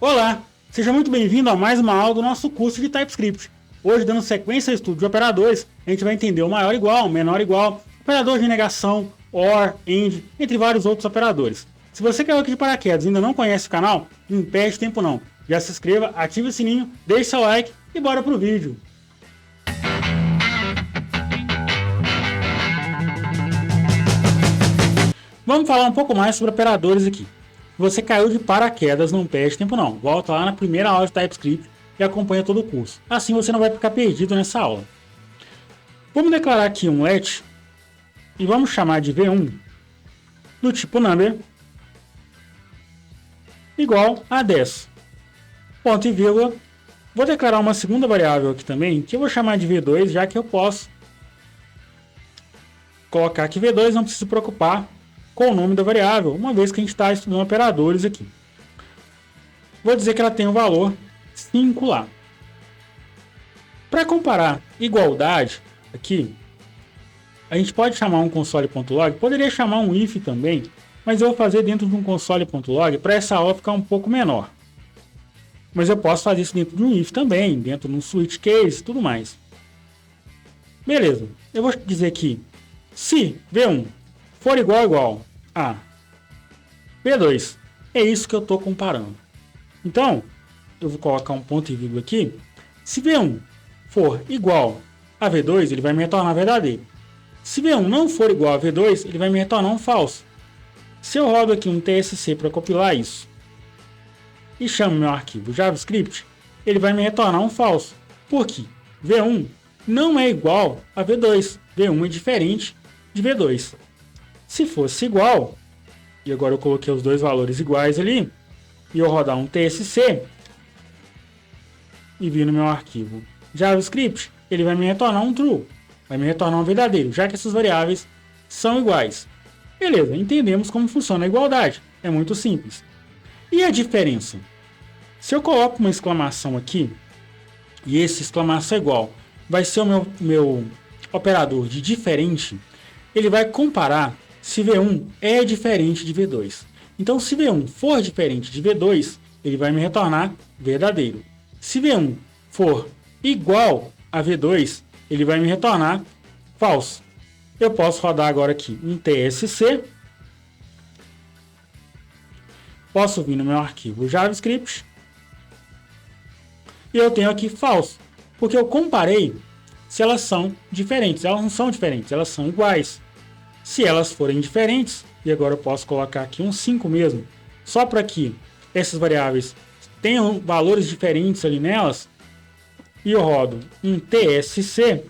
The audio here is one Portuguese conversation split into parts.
Olá, seja muito bem-vindo a mais uma aula do nosso curso de TypeScript. Hoje, dando sequência ao estudo de operadores, a gente vai entender o maior igual, o menor igual, operador de negação, OR, AND, entre vários outros operadores. Se você caiu aqui de paraquedas e ainda não conhece o canal, não perde tempo não. Já se inscreva, ative o sininho, deixe seu like e bora pro vídeo. Vamos falar um pouco mais sobre operadores aqui. Se você caiu de paraquedas, não perde tempo não. Volta lá na primeira aula de TypeScript e acompanha todo o curso. Assim você não vai ficar perdido nessa aula. Vamos declarar aqui um let e vamos chamar de v1 do tipo number igual a 10. Ponto e vírgula. Vou declarar uma segunda variável aqui também, que eu vou chamar de v2, já que eu posso colocar aqui v2, não preciso preocupar com o nome da variável, uma vez que a gente está estudando operadores aqui. Vou dizer que ela tem o valor 5 lá. Para comparar igualdade aqui, a gente pode chamar um console.log, poderia chamar um if também, mas eu vou fazer dentro de um console.log para essa aula ficar um pouco menor. Mas eu posso fazer isso dentro de um if também, dentro de um switch case e tudo mais. Beleza, eu vou dizer que se v1 for igual a v2, é isso que eu estou comparando. Então, eu vou colocar um ponto e vírgula aqui. Se v1 for igual a v2, ele vai me retornar verdadeiro. Se v1 não for igual a v2, ele vai me retornar um falso. Se eu rodo aqui um TSC para compilar isso e chamo meu arquivo JavaScript, ele vai me retornar um falso. Porque v1 não é igual a v2. v1 é diferente de v2. Se fosse igual, e agora eu coloquei os dois valores iguais ali, e eu rodar um TSC e vir no meu arquivo JavaScript, ele vai me retornar um true, vai me retornar um verdadeiro, já que essas variáveis são iguais. Beleza, entendemos como funciona a igualdade, é muito simples. E a diferença? Se eu coloco uma exclamação aqui, e esse exclamação é igual, vai ser o meu operador de diferente, ele vai comparar se v1 é diferente de v2. Então, se v1 for diferente de v2, ele vai me retornar verdadeiro. Se v1 for igual a v2, ele vai me retornar falso. Eu posso rodar agora aqui um TSC. Posso vir no meu arquivo JavaScript. E eu tenho aqui falso, porque eu comparei se elas são diferentes. Elas não são diferentes, elas são iguais. Se elas forem diferentes, e agora eu posso colocar aqui um 5 mesmo, só para que essas variáveis tenham valores diferentes ali nelas, e eu rodo um TSC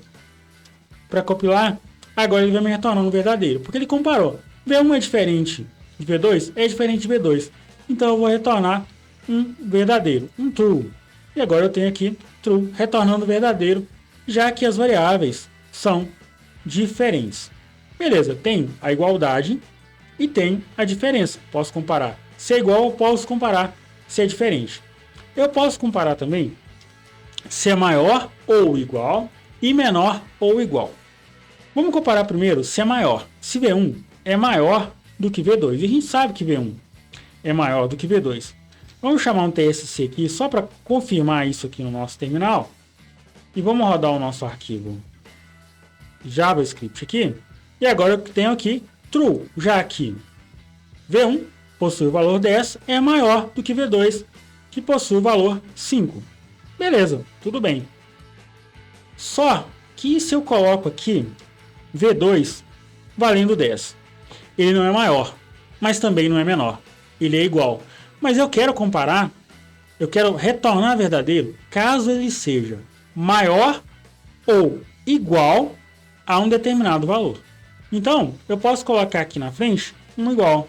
para compilar, agora ele vai me retornar um verdadeiro, porque ele comparou. V1 é diferente de V2? É diferente de V2. Então eu vou retornar um verdadeiro, um true. E agora eu tenho aqui true retornando verdadeiro, já que as variáveis são diferentes. Beleza, tem a igualdade e tem a diferença. Posso comparar se é igual, posso comparar se é diferente. Eu posso comparar também se é maior ou igual e menor ou igual. Vamos comparar primeiro se é maior. Se V1 é maior do que V2, e a gente sabe que V1 é maior do que V2. Vamos chamar um TSC aqui só para confirmar isso aqui no nosso terminal. E vamos rodar o nosso arquivo JavaScript aqui. E agora eu tenho aqui true, já que V1 possui o valor 10, é maior do que V2, que possui o valor 5. Beleza, tudo bem. Só que se eu coloco aqui V2 valendo 10, ele não é maior, mas também não é menor. Ele é igual. Mas eu quero comparar, eu quero retornar verdadeiro, caso ele seja maior ou igual a um determinado valor. Então, eu posso colocar aqui na frente um igual.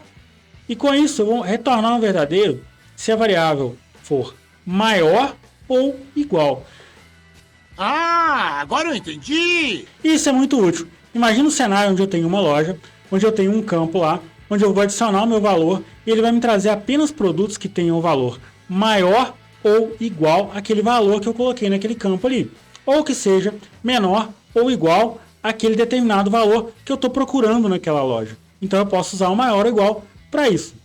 E com isso, eu vou retornar um verdadeiro se a variável for maior ou igual. Ah, agora eu entendi! Isso é muito útil. Imagina um cenário onde eu tenho uma loja, onde eu tenho um campo lá, onde eu vou adicionar o meu valor e ele vai me trazer apenas produtos que tenham o valor maior ou igual àquele valor que eu coloquei naquele campo ali. Ou que seja menor ou igual àquele determinado valor que eu estou procurando naquela loja. Então eu posso usar o maior ou igual para isso.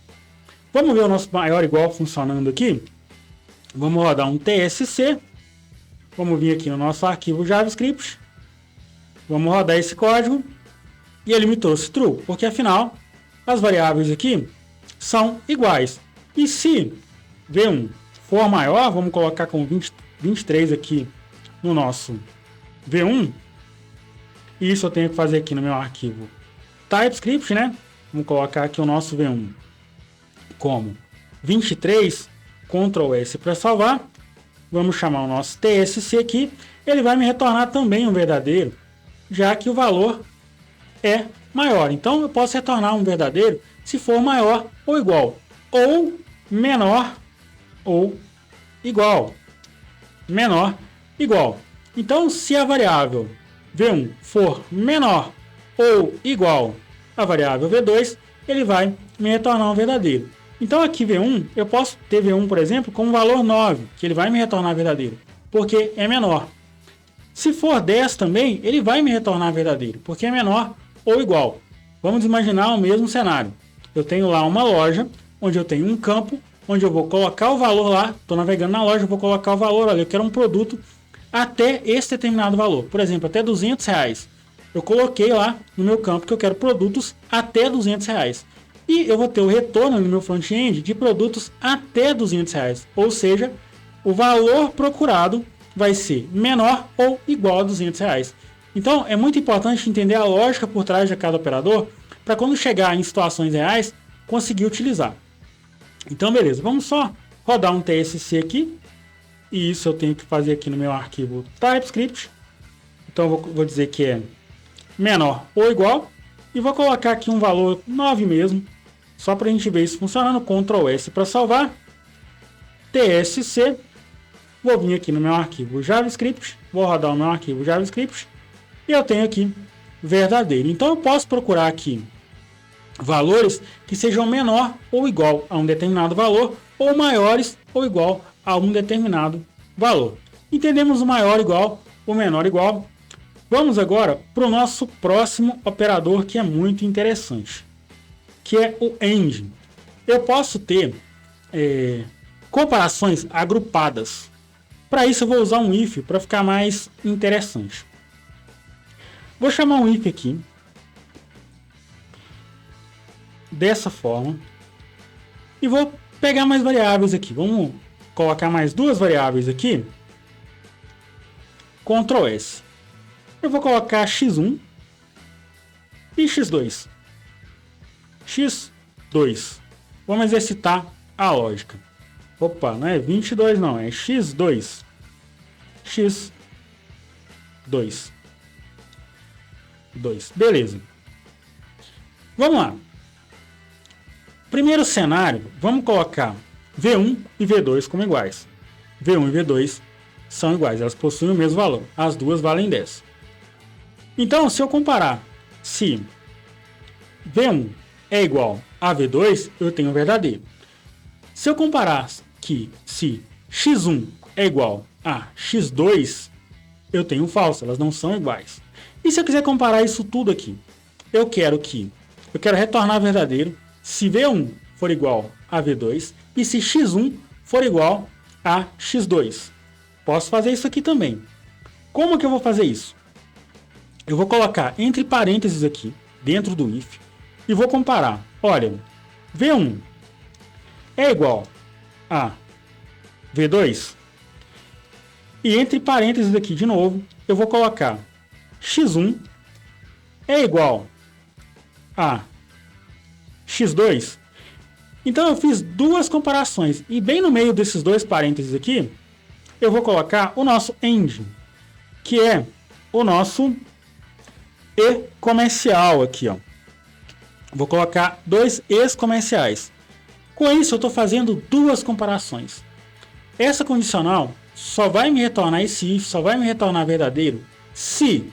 Vamos ver o nosso maior ou igual funcionando aqui? Vamos rodar um TSC. Vamos vir aqui no nosso arquivo JavaScript. Vamos rodar esse código. E ele me trouxe true, porque afinal as variáveis aqui são iguais. E se V1 for maior, vamos colocar com 23 aqui no nosso V1. E isso eu tenho que fazer aqui no meu arquivo TypeScript, né? Vamos colocar aqui o nosso V1 como 23, Ctrl S para salvar. Vamos chamar o nosso TSC aqui. Ele vai me retornar também um verdadeiro, já que o valor é maior. Então eu posso retornar um verdadeiro se for maior ou igual, ou menor ou igual. Menor, igual. Então, se a variável V1 for menor ou igual à variável V2, ele vai me retornar um verdadeiro. Então aqui V1, eu posso ter V1, por exemplo, com um valor 9, que ele vai me retornar verdadeiro, porque é menor. Se for 10 também, ele vai me retornar verdadeiro, porque é menor ou igual. Vamos imaginar o mesmo cenário. Eu tenho lá uma loja, onde eu tenho um campo, onde eu vou colocar o valor lá, estou navegando na loja, eu vou colocar o valor, olha, eu quero um produto até esse determinado valor. Por exemplo, até R$200. Eu coloquei lá no meu campo que eu quero produtos até R$200. E eu vou ter o retorno no meu front-end de produtos até R$200. Ou seja, o valor procurado vai ser menor ou igual a R$200. Então, é muito importante entender a lógica por trás de cada operador para quando chegar em situações reais, conseguir utilizar. Então, beleza. Vamos só rodar um TSC aqui. E isso eu tenho que fazer aqui no meu arquivo TypeScript. Então, eu vou dizer que é menor ou igual. E vou colocar aqui um valor 9 mesmo. Só para a gente ver isso funcionando. Ctrl S para salvar. TSC. Vou vir aqui no meu arquivo JavaScript. Vou rodar o meu arquivo JavaScript. E eu tenho aqui verdadeiro. Então eu posso procurar aqui valores que sejam menor ou igual a um determinado valor, ou maiores ou igual a um determinado valor. Entendemos o maior igual, o menor igual. Vamos agora para o nosso próximo operador, que é muito interessante, que é o AND. Eu posso ter comparações agrupadas. Para isso eu vou usar um if para ficar mais interessante. Vou chamar um if aqui dessa forma e vou pegar mais variáveis aqui. Vamos colocar mais duas variáveis aqui. Ctrl S. Eu vou colocar x1 e x2. x2. Vamos exercitar a lógica. Opa, não é 22 não, é x2. x2. 2. Beleza. Vamos lá. Primeiro cenário, vamos colocar V1 e V2 como iguais. V1 e V2 são iguais, elas possuem o mesmo valor. As duas valem 10. Então, se eu comparar se V1 é igual a V2, eu tenho um verdadeiro. Se eu comparar que se x1 é igual a x2, eu tenho um falso, elas não são iguais. E se eu quiser comparar isso tudo aqui, eu quero retornar verdadeiro se V1 for igual a V2 e se x1 for igual a x2. Posso fazer isso aqui também. Como que eu vou fazer isso? Eu vou colocar entre parênteses aqui, dentro do if, e vou comparar. Olha, V1 é igual a V2. E entre parênteses aqui de novo, eu vou colocar x1 é igual a x2. Então eu fiz duas comparações. E bem no meio desses dois parênteses aqui, eu vou colocar o nosso AND, que é o nosso e comercial aqui, ó. Vou colocar dois e's comerciais. Com isso eu estou fazendo duas comparações. Essa condicional só vai me retornar esse if, só vai me retornar verdadeiro se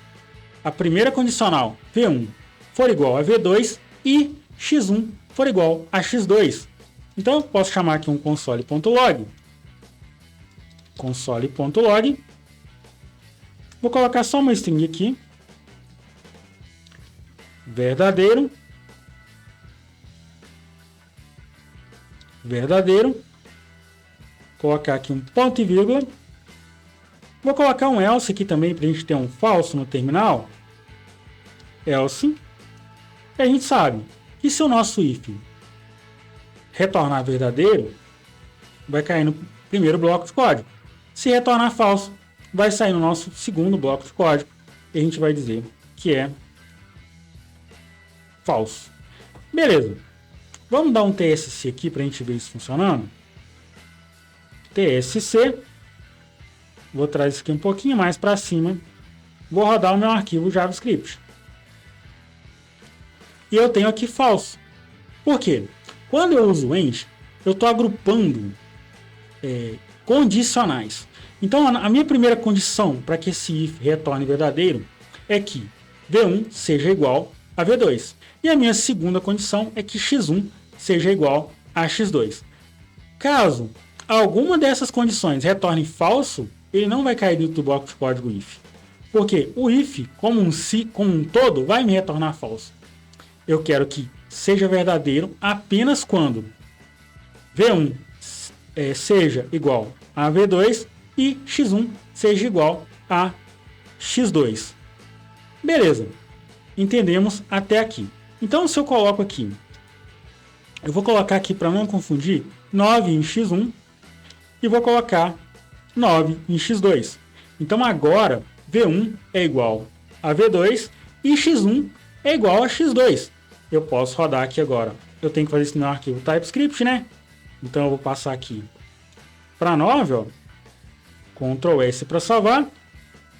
a primeira condicional V1 for igual a V2 e x1 for igual a x2. Então eu posso chamar aqui um console.log. Console.log. Vou colocar só uma string aqui. Verdadeiro. Verdadeiro. colocar aqui um ponto e vírgula. Vou colocar um else aqui também para a gente ter um falso no terminal. Else. E a gente sabe que se o nosso if retornar verdadeiro, vai cair no primeiro bloco de código. Se retornar falso, vai sair no nosso segundo bloco de código. E a gente vai dizer que é falso. Beleza. Vamos dar um TSC aqui para a gente ver isso funcionando. TSC. Vou trazer isso aqui um pouquinho mais para cima. Vou rodar o meu arquivo JavaScript. E eu tenho aqui falso. Por quê? Quando eu uso o end, eu estou agrupando condicionais. Então, a minha primeira condição para que esse if retorne verdadeiro é que v1 seja igual a v2. E a minha segunda condição é que x1 seja igual a x2. Caso alguma dessas condições retorne falso, ele não vai cair dentro do bloco de código if. Porque o if, como um todo, vai me retornar falso. Eu quero que seja verdadeiro apenas quando v1 seja igual a v2 e x1 seja igual a x2. Beleza. Entendemos até aqui. Então, se eu coloco aqui, eu vou colocar aqui para não confundir 9 em x1 e vou colocar 9 em x2. Então, agora v1 é igual a v2 e x1 é igual a x2. Eu posso rodar aqui agora. Eu tenho que fazer isso no meu arquivo TypeScript, né? Então, eu vou passar aqui para 9, ó. Ctrl S para salvar.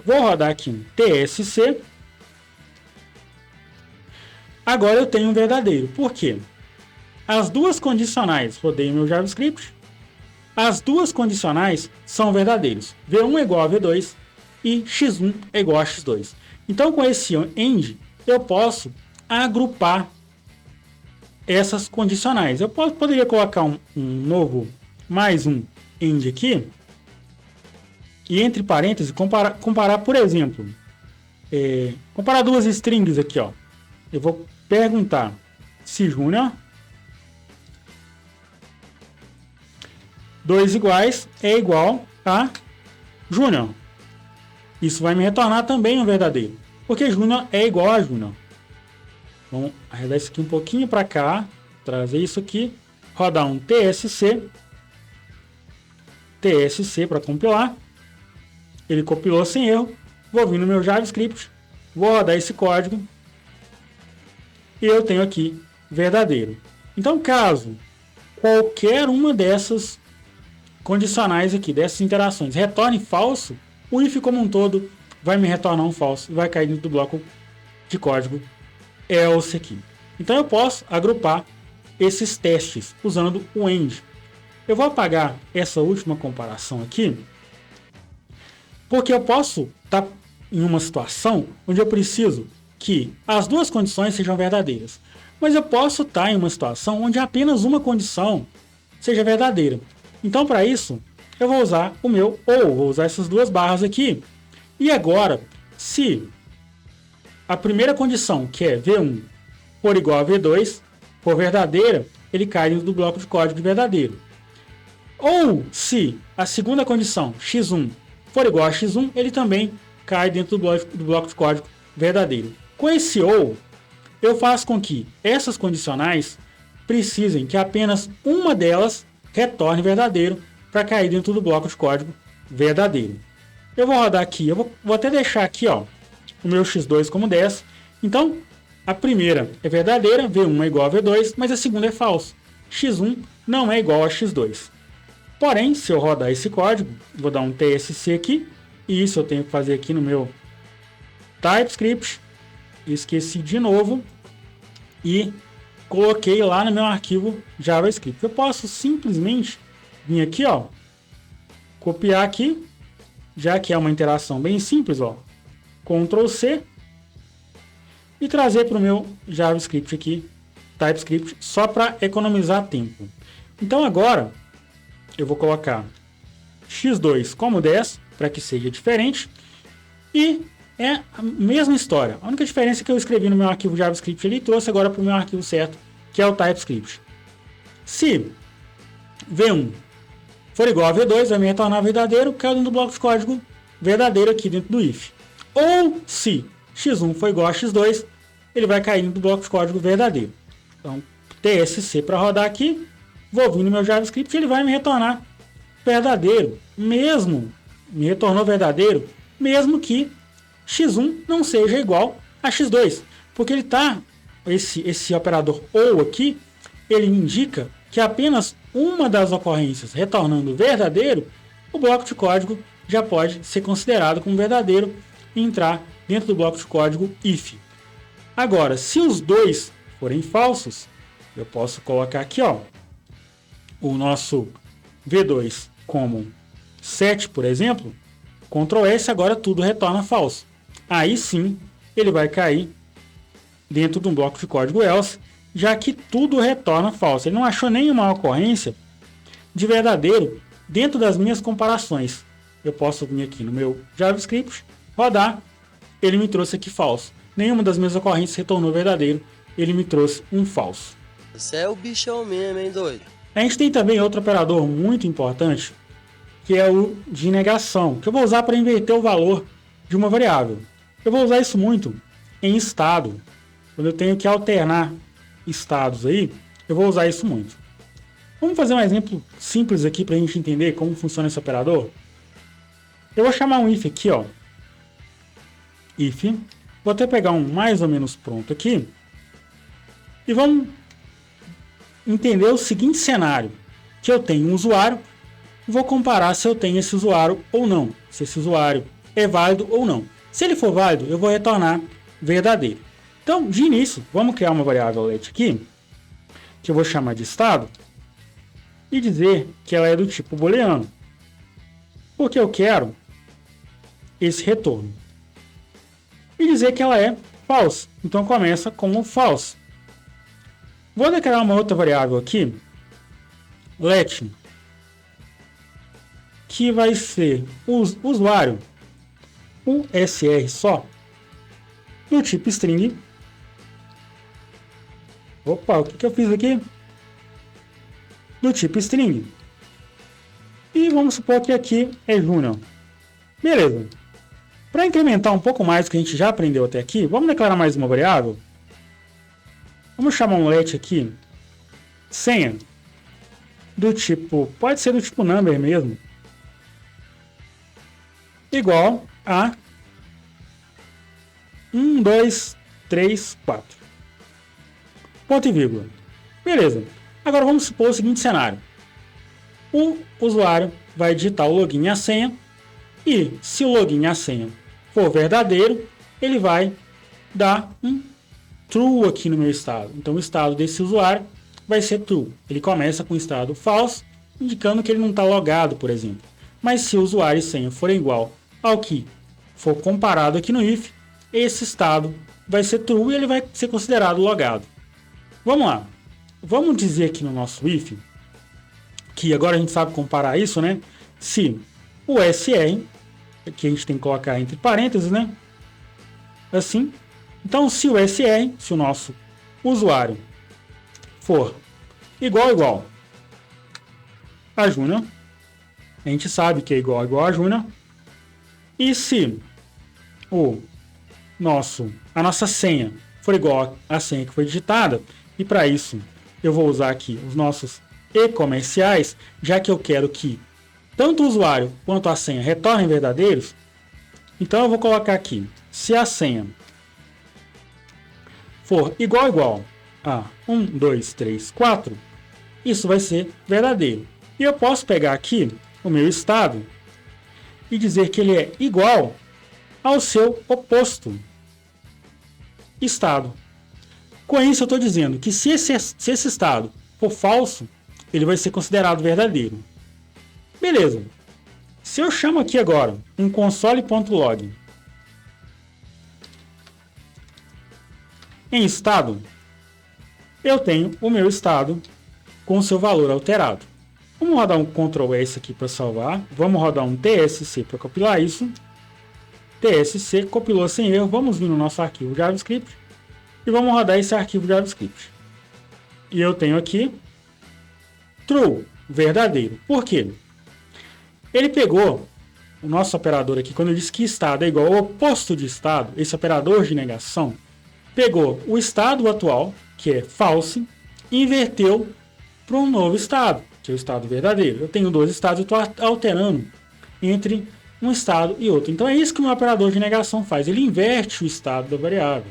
Vou rodar aqui um TSC. Agora eu tenho um verdadeiro. Por quê? As duas condicionais, rodei meu JavaScript. As duas condicionais são verdadeiros. V1 é igual a V2 e x1 é igual a x2. Então, com esse end, eu posso agrupar essas condicionais. Eu poderia colocar um novo, mais um end aqui. E entre parênteses, comparar por exemplo, comparar duas strings aqui, ó. Eu vou perguntar se Júnior 2 iguais é igual a Júnior. Isso vai me retornar também um verdadeiro, porque Júnior é igual a Júnior. Vamos arredar isso aqui um pouquinho para cá, trazer isso aqui, rodar um TSC para compilar. Ele compilou sem erro. Vou vir no meu JavaScript, vou rodar esse código e eu tenho aqui verdadeiro. Então, caso qualquer uma dessas condicionais aqui, dessas interações, retorne falso, o if como um todo vai me retornar um falso e vai cair dentro do bloco de código else aqui. Então, eu posso agrupar esses testes usando o end. Eu vou apagar essa última comparação aqui, porque eu posso estar em uma situação onde eu preciso que as duas condições sejam verdadeiras. Mas eu posso estar em uma situação onde apenas uma condição seja verdadeira. Então, para isso, eu vou usar o meu ou, vou usar essas duas barras aqui. E agora, se a primeira condição, que é V1 for igual a V2, for verdadeira, ele cai dentro do bloco de código de verdadeiro. Ou, se a segunda condição, x1, for igual a x1, ele também cai dentro do bloco de código verdadeiro. Com esse ou, eu faço com que essas condicionais precisem que apenas uma delas retorne verdadeiro para cair dentro do bloco de código verdadeiro. Eu vou rodar aqui, eu vou até deixar aqui, ó, o meu x2 como 10. Então, a primeira é verdadeira, v1 é igual a v2, mas a segunda é falsa. x1 não é igual a x2. Porém, se eu rodar esse código, vou dar um TSC aqui, e isso eu tenho que fazer aqui no meu TypeScript. Esqueci de novo e coloquei lá no meu arquivo JavaScript. Eu posso simplesmente vir aqui, ó, copiar aqui, já que é uma interação bem simples, ó, Ctrl C e trazer para o meu JavaScript aqui, TypeScript, só para economizar tempo. Então agora eu vou colocar x2 como 10 para que seja diferente e é a mesma história. A única diferença é que eu escrevi no meu arquivo JavaScript ele trouxe agora para o meu arquivo certo, que é o TypeScript. Se V1 for igual a V2, vai me retornar verdadeiro, caiu dentro do bloco de código verdadeiro aqui dentro do if. Ou se x1 for igual a x2, ele vai cair dentro do bloco de código verdadeiro. Então, TSC para rodar aqui, vou vir no meu JavaScript e ele vai me retornar verdadeiro, mesmo, me retornou verdadeiro, mesmo que x1 não seja igual a x2, porque ele tá, esse operador OU aqui, ele indica que apenas uma das ocorrências retornando verdadeiro, o bloco de código já pode ser considerado como verdadeiro e entrar dentro do bloco de código if. Agora, se os dois forem falsos, eu posso colocar aqui, ó, o nosso V2 como 7, por exemplo, Ctrl S, agora tudo retorna falso. Aí sim, ele vai cair dentro de um bloco de código else, já que tudo retorna falso. Ele não achou nenhuma ocorrência de verdadeiro dentro das minhas comparações. Eu posso vir aqui no meu JavaScript, rodar, ele me trouxe aqui falso. Nenhuma das minhas ocorrências retornou verdadeiro, ele me trouxe um falso. Você é o bichão mesmo, hein, doido? A gente tem também outro operador muito importante, que é o de negação, que eu vou usar para inverter o valor de uma variável. Eu vou usar isso muito em estado. Quando eu tenho que alternar estados aí, eu vou usar isso muito. Vamos fazer um exemplo simples aqui para a gente entender como funciona esse operador. Eu vou chamar um if aqui, ó. If. Vou até pegar um mais ou menos pronto aqui. E vamos entender o seguinte cenário. Que eu tenho um usuário. Vou comparar se eu tenho esse usuário ou não. Se esse usuário é válido ou não. Se ele for válido, eu vou retornar verdadeiro. Então, de início, vamos criar uma variável let aqui. Que eu vou chamar de estado. E dizer que ela é do tipo booleano. Porque eu quero esse retorno. E dizer que ela é false. Então começa como false. Vou declarar uma outra variável aqui. Let. Que vai ser o usuário. Um SR só. Do tipo string. Opa, o que eu fiz aqui? Do tipo string. E vamos supor que aqui é Junior. Beleza. Para incrementar um pouco mais do que a gente já aprendeu até aqui, vamos declarar mais uma variável. Vamos chamar um let aqui, senha, do tipo, pode ser do tipo number mesmo, igual a 1, 2, 3, 4. Ponto e vírgula. Beleza. Agora vamos supor o seguinte cenário. O usuário vai digitar o login e a senha, e se o login e a senha for verdadeiro, ele vai dar um true aqui no meu estado. Então o estado desse usuário vai ser true. Ele começa com o estado false, indicando que ele não está logado, por exemplo. Mas se o usuário e senha forem igual ao que for comparado aqui no if, esse estado vai ser true e ele vai ser considerado logado. Vamos lá. Vamos dizer aqui no nosso if, que agora a gente sabe comparar isso, né? Se o SR, que a gente tem que colocar entre parênteses, né? Assim. Então, se o SR, se o nosso usuário for igual a Junior, a gente sabe que é igual a Junior. E se a nossa senha for igual à senha que foi digitada, e para isso eu vou usar aqui os nossos e-comerciais, já que eu quero que tanto o usuário quanto a senha retornem verdadeiros, então eu vou colocar aqui, se a senha for igual a 1, 2, 3, 4, isso vai ser verdadeiro. E eu posso pegar aqui o meu estado e dizer que ele é igual ao seu oposto, estado. Com isso eu estou dizendo que se esse estado for falso, ele vai ser considerado verdadeiro. Beleza. Se eu chamo aqui agora um console.log em estado, eu tenho o meu estado com seu valor alterado. Vamos rodar um Ctrl S aqui para salvar. Vamos rodar um TSC para compilar isso. TSC compilou sem erro. Vamos vir no nosso arquivo JavaScript e vamos rodar esse arquivo JavaScript. E eu tenho aqui true, verdadeiro. Por quê? Ele pegou o nosso operador aqui, quando ele disse que estado é igual ao oposto de estado, esse operador de negação, pegou o estado atual, que é false, e inverteu para um novo estado, que é o estado verdadeiro. Eu tenho dois estados, eu estou alterando entre um estado e outro. Então é isso que o meu operador de negação faz. Ele inverte o estado da variável,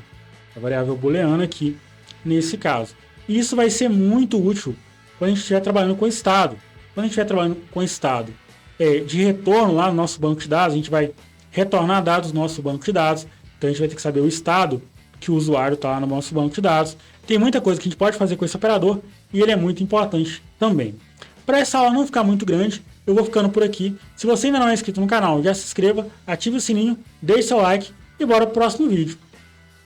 a variável booleana aqui, nesse caso. E isso vai ser muito útil quando a gente estiver trabalhando com estado. Quando a gente estiver trabalhando com estado de retorno lá no nosso banco de dados, a gente vai retornar dados no nosso banco de dados. Então a gente vai ter que saber o estado que o usuário está lá no nosso banco de dados. Tem muita coisa que a gente pode fazer com esse operador e ele é muito importante também. Para essa aula não ficar muito grande, eu vou ficando por aqui. Se você ainda não é inscrito no canal, já se inscreva, ative o sininho, deixe seu like e bora para o próximo vídeo.